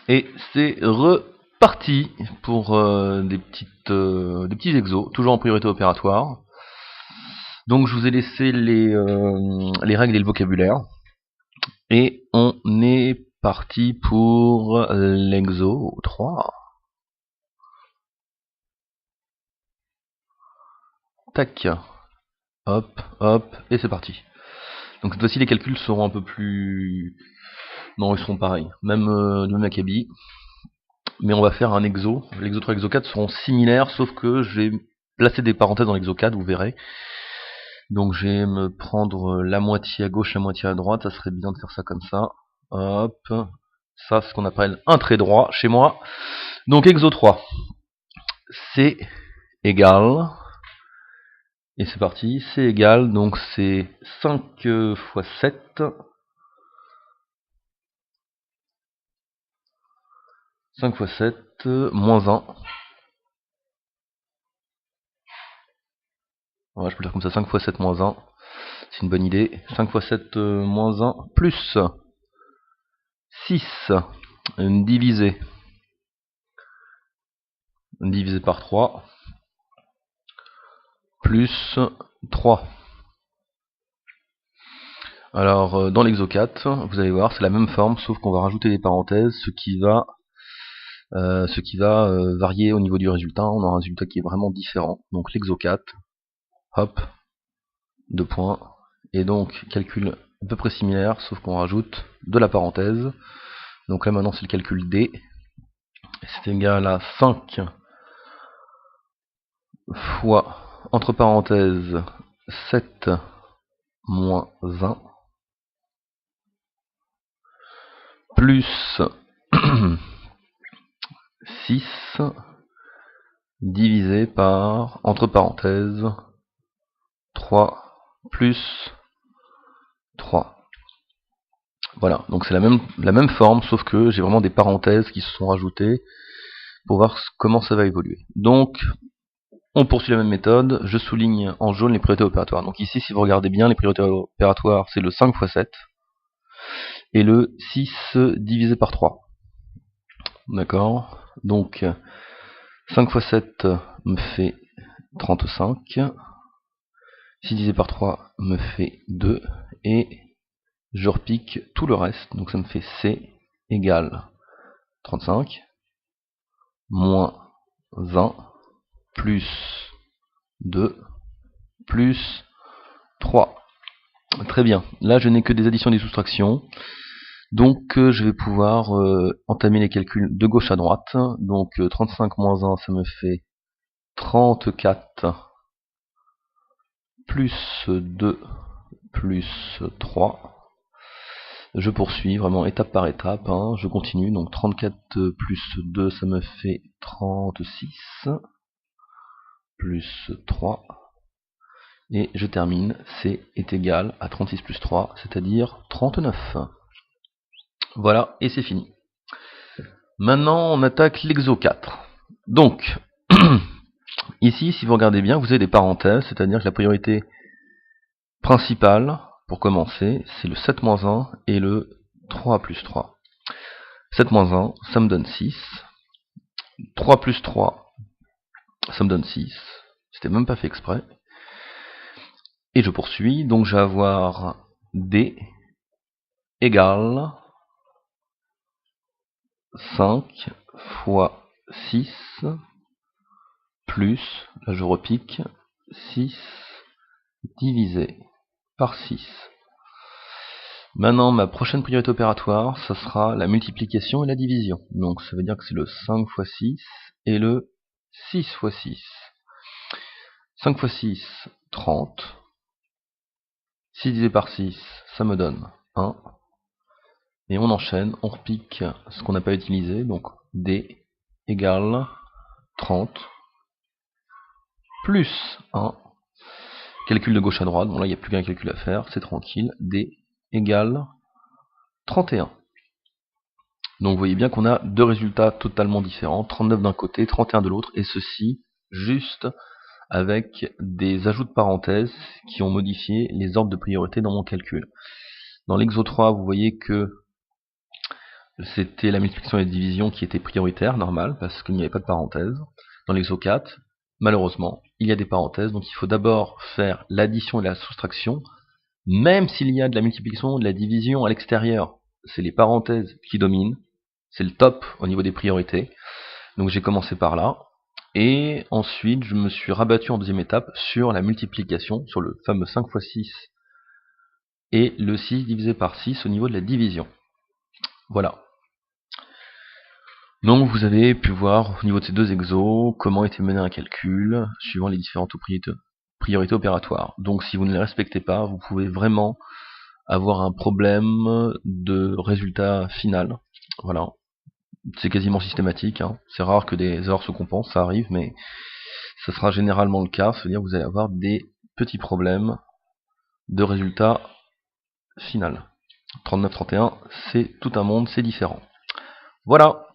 Et c'est reparti pour des petits exos, toujours en priorité opératoire. Donc je vous ai laissé les règles et le vocabulaire. Et on est parti pour l'exo 3. Tac. Hop, hop, et c'est parti. Donc cette fois-ci les calculs seront un peu plus... Non, ils seront pareils, même du même acabit. Mais on va faire un exo. L'exo 3 et l'exo 4 seront similaires, sauf que j'ai placé des parenthèses dans l'exo 4, vous verrez. Donc je vais me prendre la moitié à gauche, la moitié à droite, ça serait bien de faire ça comme ça. Hop, ça c'est ce qu'on appelle un trait droit chez moi. Donc exo 3, c'est égal, et c'est parti, c'est égal, donc c'est 5 fois 7, 5 fois 7, moins 1. Voilà, je peux le faire comme ça, 5 fois 7 moins 1, c'est une bonne idée. 5 fois 7 moins 1, plus 6, divisé par 3, plus 3. Alors, dans l'exo 4, vous allez voir, c'est la même forme, sauf qu'on va rajouter des parenthèses, ce qui va varier au niveau du résultat. On a un résultat qui est vraiment différent. Donc l'exo 4, hop, 2 points. Et donc, calcul à peu près similaire, sauf qu'on rajoute de la parenthèse. Donc là maintenant c'est le calcul D. C'est égal à 5 fois, entre parenthèses, 7 moins 1, plus 6 divisé par, entre parenthèses, 3 plus 3. Voilà, donc c'est la même forme, sauf que j'ai vraiment des parenthèses qui se sont rajoutées pour voir comment ça va évoluer. Donc, on poursuit la même méthode, je souligne en jaune les priorités opératoires. Donc ici, si vous regardez bien, les priorités opératoires, c'est le 5 fois 7 et le 6 divisé par 3. D'accord? Donc, 5 fois 7 me fait 35, 6 divisé par 3 me fait 2, et je repique tout le reste, donc ça me fait C égale 35, moins 1, plus 2, plus 3. Très bien, là je n'ai que des additions et des soustractions, donc je vais pouvoir entamer les calculs de gauche à droite. Donc 35 moins 1, ça me fait 34, plus 2, plus 3. Je poursuis vraiment étape par étape, hein. Je continue, donc 34 plus 2, ça me fait 36, plus 3, et je termine, C est égal à 36 plus 3, c'est-à-dire 39. Voilà, et c'est fini. Maintenant, on attaque l'exo 4. Donc, ici, si vous regardez bien, vous avez des parenthèses, c'est-à-dire que la priorité principale, pour commencer, c'est le 7 moins 1 et le 3 plus 3. 7 moins 1, ça me donne 6. 3 plus 3, ça me donne 6. C'était même pas fait exprès. Et je poursuis, donc je vais avoir D égale 5 fois 6 plus, là je repique, 6 divisé par 6. Maintenant, ma prochaine priorité opératoire, ça sera la multiplication et la division. Donc ça veut dire que c'est le 5 fois 6 et le 6 fois 6. 5 fois 6, 30. 6 divisé par 6, ça me donne 1. Et on enchaîne, on repique ce qu'on n'a pas utilisé, donc D égale 30 plus 1. Calcul de gauche à droite, bon là il n'y a plus qu'un calcul à faire, c'est tranquille. D égale 31. Donc vous voyez bien qu'on a deux résultats totalement différents, 39 d'un côté, 31 de l'autre, et ceci juste avec des ajouts de parenthèses qui ont modifié les ordres de priorité dans mon calcul. Dans l'exo 3, vous voyez que c'était la multiplication et la division qui était prioritaire, normal, parce qu'il n'y avait pas de parenthèse. Dans l'exo 4, malheureusement, il y a des parenthèses, donc il faut d'abord faire l'addition et la soustraction, même s'il y a de la multiplication ou de la division à l'extérieur. C'est les parenthèses qui dominent, c'est le top au niveau des priorités. Donc j'ai commencé par là, et ensuite je me suis rabattu en deuxième étape sur la multiplication, sur le fameux 5 fois 6 et le 6 divisé par 6 au niveau de la division. Voilà. Donc vous avez pu voir au niveau de ces deux exos comment était mené un calcul suivant les différentes priorités opératoires. Donc si vous ne les respectez pas, vous pouvez vraiment avoir un problème de résultat final. Voilà. C'est quasiment systématique, hein. C'est rare que des erreurs se compensent, ça arrive, mais ça sera généralement le cas, c'est-à-dire que vous allez avoir des petits problèmes de résultat final. 39-31, c'est tout un monde, c'est différent. Voilà.